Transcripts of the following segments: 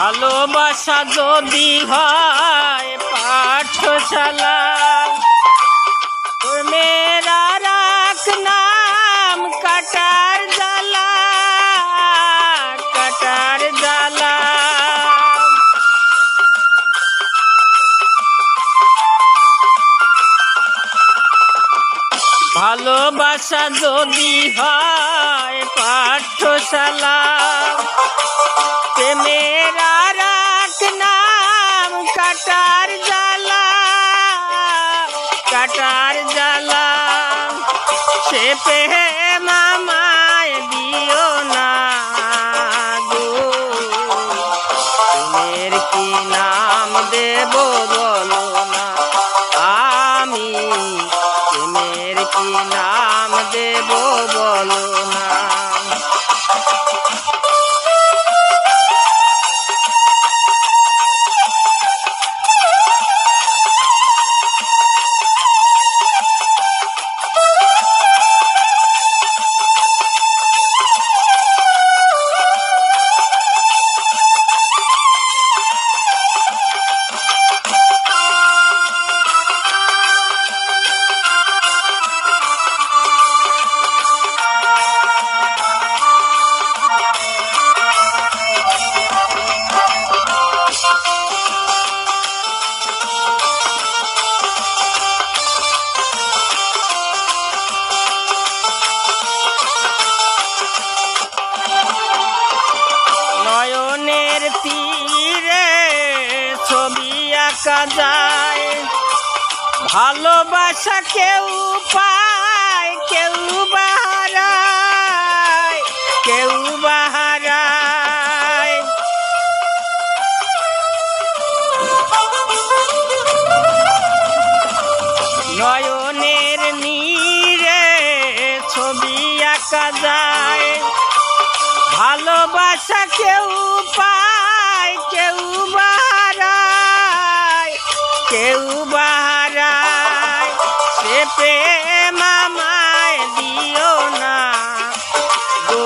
ভালোবাসা যদি হয় পাঠশালা, মেরা রাখ নাম কাটার জ্বালা, কাটার জ্বালা। ভালোবাসা যদি হয় পাঠশালা, মেরা রাখ নাম কাটার জ্বালা, কাটার জ্বালা। সে প্রেম আমায় দিও না গো, প্রেমের কি নাম দেব বলো না, আমি প্রেমের কি নাম দেব বলো না। নয়নের তীরে ছবি আঁকা যায়, ভালোবাসা কেউ পায় কেউ বাহারায়, কেউ বাহারায়। নয়নের নীরে ছবি আঁকা যায়, ভালোবাসা কেউ পায় কেউ বাহারায়, কেউ বাহারায়। সে প্রেম আমায় দিও না গো,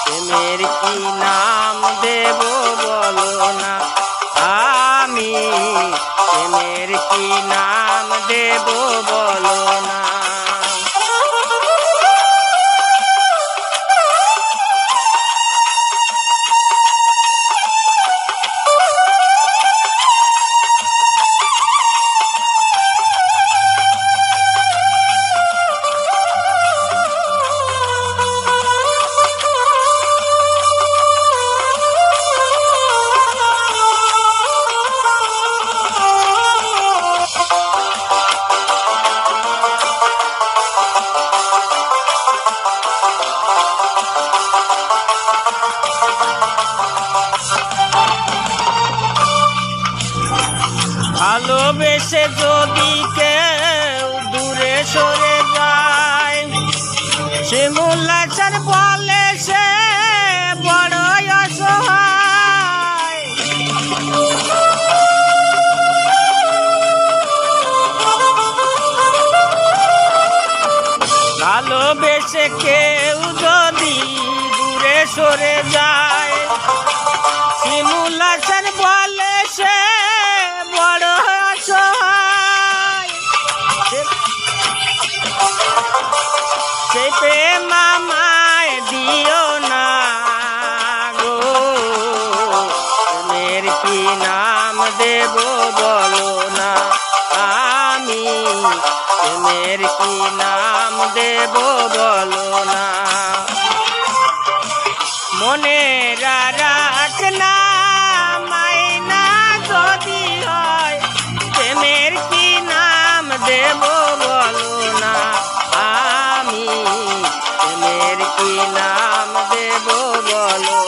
প্রেমের কি নাম দেব বলো না, আমি প্রেমের কি নাম দেব বলো না। ভালোবেসে যদি কেউ দূরে সরে যায়, সে মূল্যাচার বলে সে বড় অসহায়। ভালোবেসে কেউ যদি দূরে সরে যায়, সে মূল্যাচার বলে সে বড় অসহায়। সে প্রেম আমায় দিও না গো, প্রেমের কি নাম দেব বলো না, আমি প্রেমের কি নাম দেব বলো না। মনে রাখ না মাইনা যদি হয়, প্রেমের কি নাম দেব বলো না, আমি প্রেমের কি নাম দেব বলো।